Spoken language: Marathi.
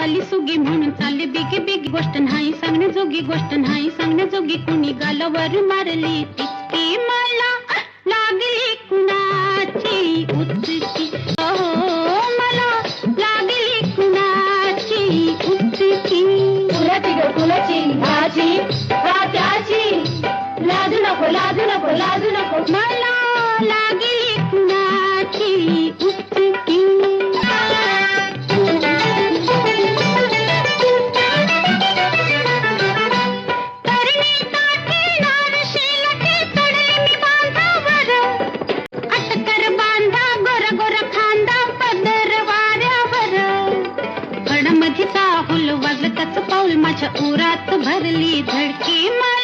आली सुगी म्हणून चालली बिगी बिगी, गोष्ट नाही सांगण्याजोगी, गोष्ट नाही सांगण्याजोगी, कुणी गालावर मारली तितकी मला लागली कुणाची उचकी, हो मला लागली कुणाची उचकी. कुणाची ग कुणाची, माझी का त्याची, लाजू नको लाजू नको लाजू नको, मला लागली कुणाची उचकी. पाऊल वाजलं त्याचं पाऊल माझ्या उरात भरली धडकी मला